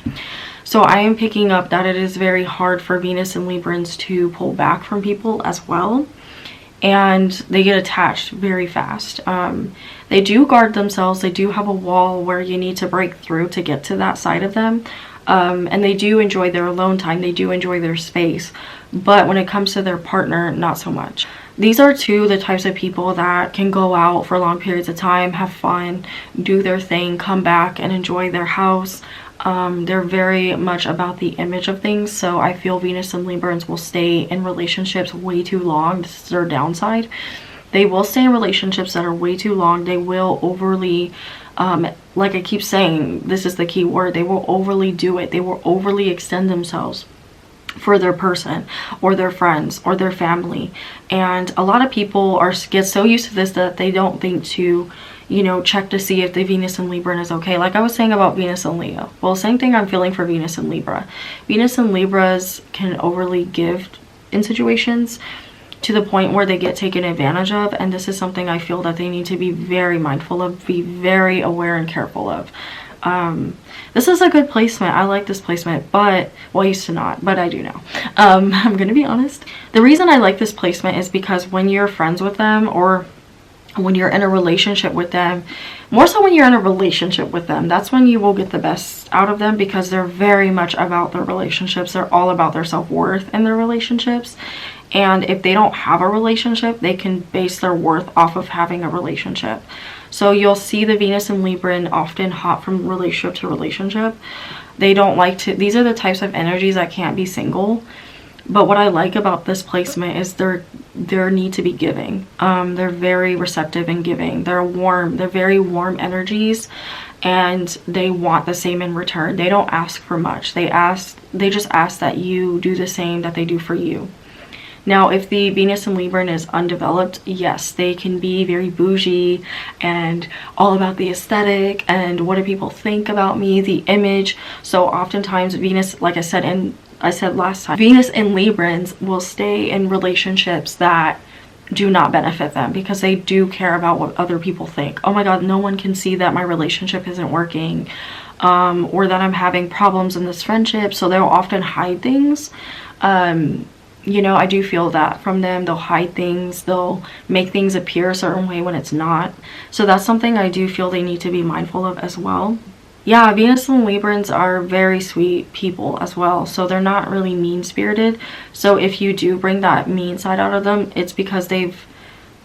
Speaker 1: So I am picking up that it is very hard for Venus and Librans to pull back from people as well, and they get attached very fast. They do guard themselves. They do have a wall where you need to break through to get to that side of them. And they do enjoy their alone time. They do enjoy their space. But when it comes to their partner, not so much. These are the types of people that can go out for long periods of time, have fun, do their thing, come back and enjoy their house. They're very much about the image of things. So I feel Venus and Librans will stay in relationships way too long. This is their downside. They will stay in relationships that are way too long. They will overly, like I keep saying, this is the key word, they will overly do it. They will overly extend themselves for their person or their friends or their family. And a lot of people get so used to this that they don't think to, you know, check to see if the Venus and Libra is okay. Like I was saying about Venus and Leo. Well, same thing I'm feeling for Venus and Libra. Venus and Libras can overly give in situations to the point where they get taken advantage of, and this is something I feel that they need to be very mindful of, be very aware and careful of. This is a good placement. I like this placement, but, well, I used to not, but I do now. I'm gonna be honest. The reason I like this placement is because when you're friends with them, or when you're in a relationship with them, more so when you're in a relationship with them, that's when you will get the best out of them, because they're very much about their relationships. They're all about their self-worth in their relationships. And if they don't have a relationship, they can base their worth off of having a relationship. So you'll see the Venus and Libra often hop from relationship to relationship. They don't like to, these are the types of energies that can't be single. But what I like about this placement is their need to be giving. They're very receptive and giving. They're warm. They're very warm energies, and they want the same in return. They don't ask for much. They just ask that you do the same that they do for you. Now, if the Venus in Libra is undeveloped, yes, they can be very bougie and all about the aesthetic and what do people think about me, the image. So oftentimes Venus, like I said last time, Venus and Librans will stay in relationships that do not benefit them, because they do care about what other people think. Oh my God, no one can see that my relationship isn't working, or that I'm having problems in this friendship. So they'll often hide things. You know, I do feel that from them. They'll hide things. They'll make things appear a certain way when it's not. So that's something I do feel they need to be mindful of as well. Yeah, Venus and Librans are very sweet people as well. So they're not really mean-spirited. So if you do bring that mean side out of them, it's because they've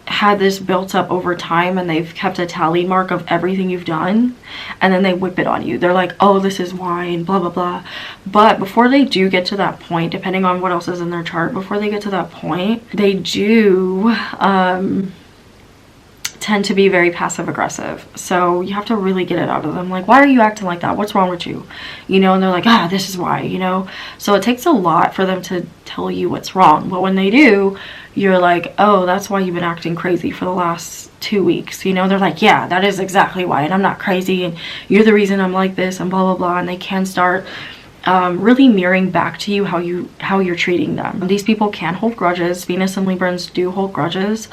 Speaker 1: had this built up over time, and they've kept a tally mark of everything you've done, and then they whip it on you. They're like, oh, this is why, and blah blah blah. But before they do get to that point, depending on what else is in their chart, before they get to that point, they do tend to be very passive aggressive. So you have to really get it out of them, like, why are you acting like that? What's wrong with you? You know, and they're like, ah, this is why, you know. So it takes a lot for them to tell you what's wrong, but when they do, you're like, oh, that's why you've been acting crazy for the last 2 weeks. You know, they're like, yeah, that is exactly why, and I'm not crazy, and you're the reason I'm like this, and blah blah blah. And they can start really mirroring back to you how you're treating them. These people can hold grudges. Venus and Librans do hold grudges,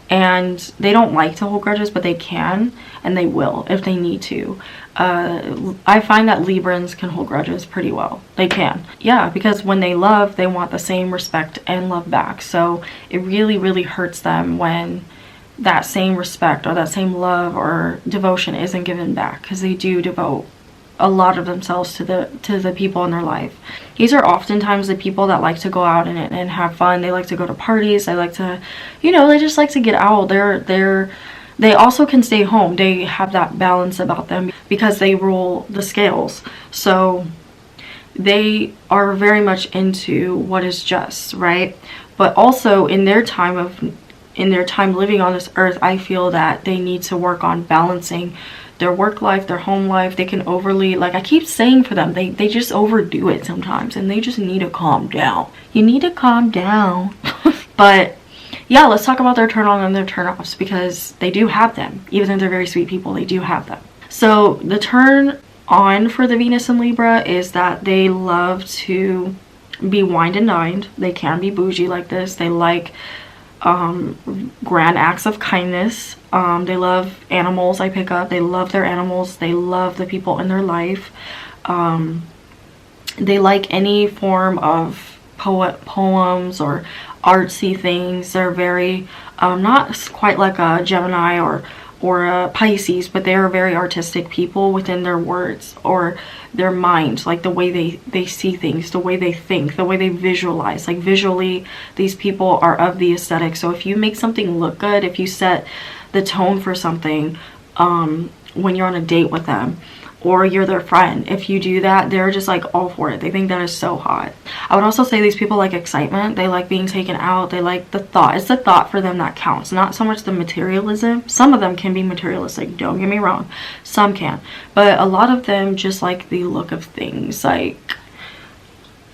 Speaker 1: and they don't like to hold grudges, but they can, and they will if they need to. I find that Librans can hold grudges pretty well. They can. Yeah, because when they love, they want the same respect and love back. So it really, really hurts them when that same respect or that same love or devotion isn't given back, because they do devote a lot of themselves to the people in their life. These are oftentimes the people that like to go out and have fun. They like to go to parties. They like to, you know, they just like to get out. They also can stay home. They have that balance about them because they rule the scales. So they are very much into what is just, right? But also in their time living on this earth, I feel that they need to work on balancing their work life, their home life. They can overly, like I keep saying for them, they just overdo it sometimes, and they just need to calm down. You need to calm down. But yeah, let's talk about their turn on and their turn offs, because they do have them. Even though they're very sweet people, they do have them. So the turn on for the Venus and Libra is that they love to be wined and dined. They can be bougie like this. They like grand acts of kindness. They love animals. I pick up, they love their animals. They love the people in their life. They like any form of poems or artsy things. They're very not quite like a Gemini or a Pisces, but they are very artistic people within their words or their mind, like the way they see things, the way they think, the way they visualize. Like visually, these people are of the aesthetic. So if you make something look good, if you set the tone for something when you're on a date with them, or you're their friend, if you do that, they're just like all for it. They think that is so hot. I would also say these people like excitement. They like being taken out. They like the thought. It's the thought for them that counts, not so much the materialism. Some of them can be materialistic, don't get me wrong. Some can. But a lot of them just like the look of things. Like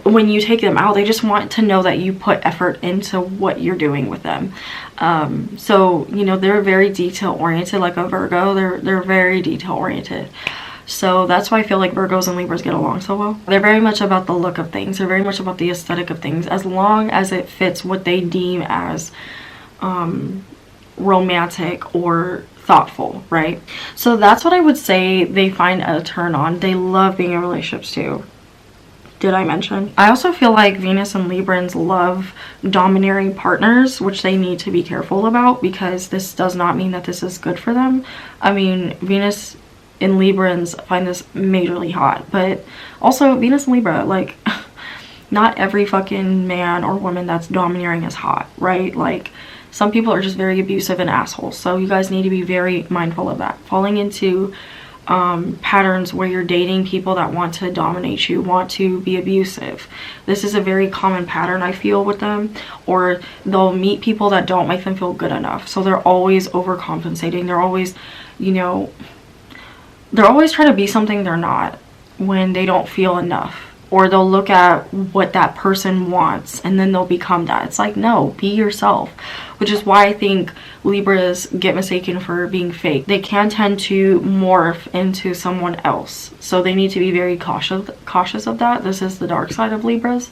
Speaker 1: when you take them out, they just want to know that you put effort into what you're doing with them. So, you know, they're very detail oriented, like a Virgo. They're very detail oriented. So that's why I feel like Virgos and Libras get along so well. They're very much about the look of things. They're very much about the aesthetic of things, as long as it fits what they deem as romantic or thoughtful, right? So that's what I would say they find a turn on. They love being in relationships too. Did I mention? I also feel like Venus and Librans love domineering partners, which they need to be careful about, because this does not mean that this is good for them. I mean, Venus and Librans find this majorly hot, but also Venus and Libra, like, not every fucking man or woman that's domineering is hot, right? Like, some people are just very abusive and assholes, so you guys need to be very mindful of that. Falling into patterns where you're dating people that want to dominate you, want to be abusive. This is a very common pattern I feel with them. Or they'll meet people that don't make them feel good enough, so they're always overcompensating. They're always, you know, they're always trying to be something they're not when they don't feel enough. Or they'll look at what that person wants and then they'll become that. It's like, no, be yourself. Which is why I think Libras get mistaken for being fake. They can tend to morph into someone else, so they need to be very cautious of that. This is the dark side of Libras.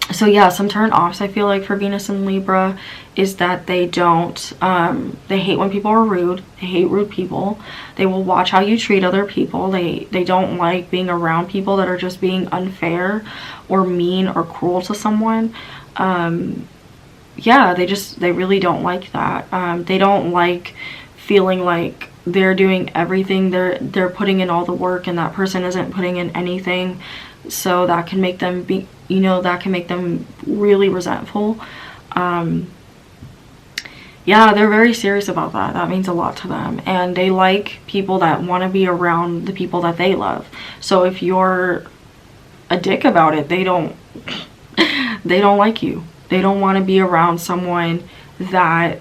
Speaker 1: So yeah, some turn offs I feel like for Venus and Libra is that they don't, they hate when people are rude. They hate rude people. They will watch how you treat other people. They don't like being around people that are just being unfair or mean or cruel to someone. Yeah, they really don't like that. They don't like feeling like they're doing everything. They're putting in all the work and that person isn't putting in anything. So that can make them be, you know, that can make them really resentful. Yeah, they're very serious about that. That means a lot to them. And they like people that want to be around the people that they love. So if you're a dick about it, they don't like you. They don't want to be around someone that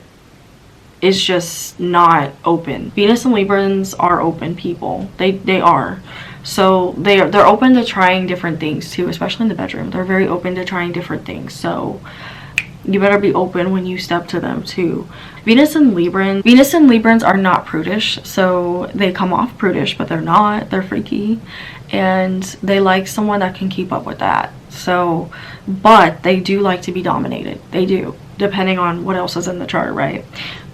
Speaker 1: is just not open. Venus and Librans are open people. They are. So they're open to trying different things too, especially in the bedroom. They're very open to trying different things. So you better be open when you step to them too. Venus and Librans are not prudish, so they come off prudish, but they're not. They're freaky, and they like someone that can keep up with that. So, but they do like to be dominated. They do, depending on what else is in the chart, right?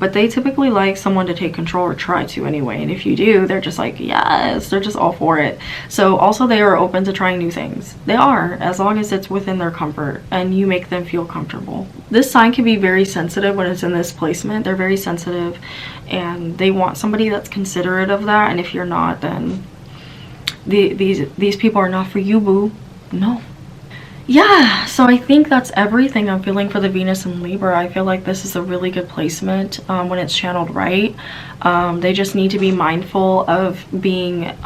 Speaker 1: But they typically like someone to take control, or try to anyway. And if you do, they're just like, yes, they're just all for it. So also they are open to trying new things. They are, as long as it's within their comfort and you make them feel comfortable. This sign can be very sensitive when it's in this placement. They're very sensitive and they want somebody that's considerate of that. And if you're not, then these people are not for you, boo. No. Yeah, so I think that's everything I'm feeling for the Venus and Libra. I feel like this is a really good placement when it's channeled right. They just need to be mindful of being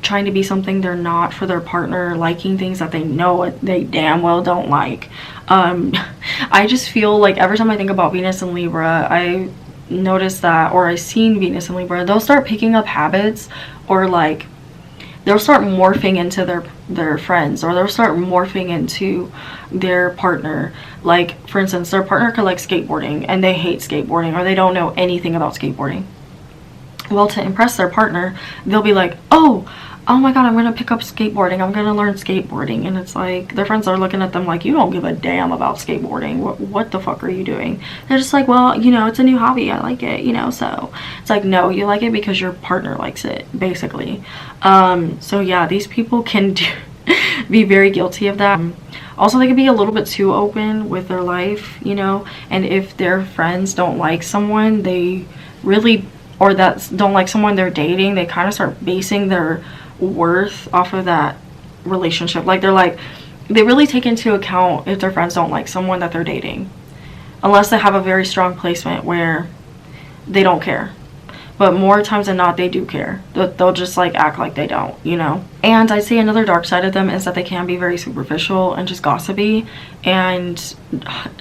Speaker 1: trying to be something they're not for their partner, liking things that they know they damn well don't like. I just feel like every time I think about Venus and Libra, I notice that, or I've seen Venus and Libra, they'll start picking up habits, or like they'll start morphing into their friends, or they'll start morphing into their partner. Like, for instance, their partner could like skateboarding and they hate skateboarding, or they don't know anything about skateboarding. Well, to impress their partner, they'll be like, oh my god, I'm gonna pick up skateboarding, I'm gonna learn skateboarding. And it's like their friends are looking at them like, you don't give a damn about skateboarding. What the fuck are you doing? They're just like, well, you know, it's a new hobby, I like it, you know. So it's like, no, you like it because your partner likes it, basically. So yeah, these people can be very guilty of that. Also, they can be a little bit too open with their life, you know. And if their friends don't like someone, they really, or that don't like someone they're dating, they kind of start basing their worth off of that relationship. Like, they really take into account if their friends don't like someone that they're dating, unless they have a very strong placement where they don't care. But more times than not, they do care. They'll just like act like they don't, you know. And I'd say another dark side of them is that they can be very superficial and just gossipy, and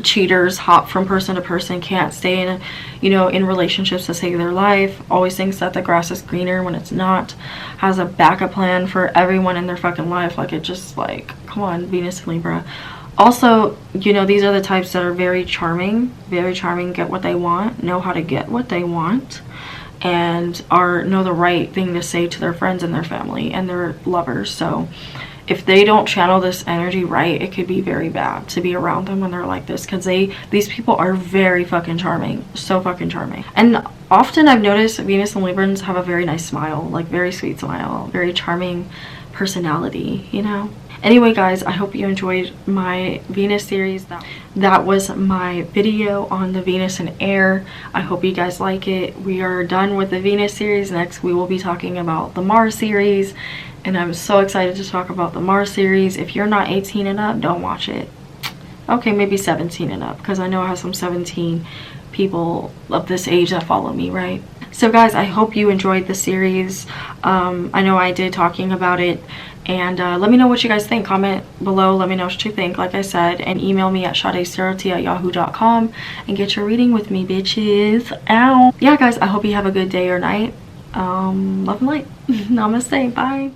Speaker 1: cheaters, hop from person to person, can't stay in, you know, in relationships to save their life, always thinks that the grass is greener when it's not, has a backup plan for everyone in their fucking life. Like, it just, like, come on, Venus and Libra. Also, you know, these are the types that are very charming, get what they want, know how to get what they want, and know the right thing to say to their friends and their family and their lovers. So if they don't channel this energy right, it could be very bad to be around them when they're like this, because these people are very fucking charming, so fucking charming. And often I've noticed Venus and Librans have a very nice smile, like very sweet smile, very charming personality, you know. Anyway guys, I hope you enjoyed my Venus series. That was my video on the Venus and Air. I hope you guys like it. We are done with the Venus series. Next we will be talking about the Mars series, and I'm so excited to talk about the Mars series. If you're not 18 and up, don't watch it. Okay, maybe 17 and up, because I know I have some 17 people of this age that follow me, right? So guys, I hope you enjoyed the series. I know I did, talking about it. And let me know what you guys think. Comment below, let me know what you think, like I said, and email me at sadesterity@yahoo.com and get your reading with me, bitches. Ow. Yeah guys, I hope you have a good day or night. Love and light. Namaste. Bye.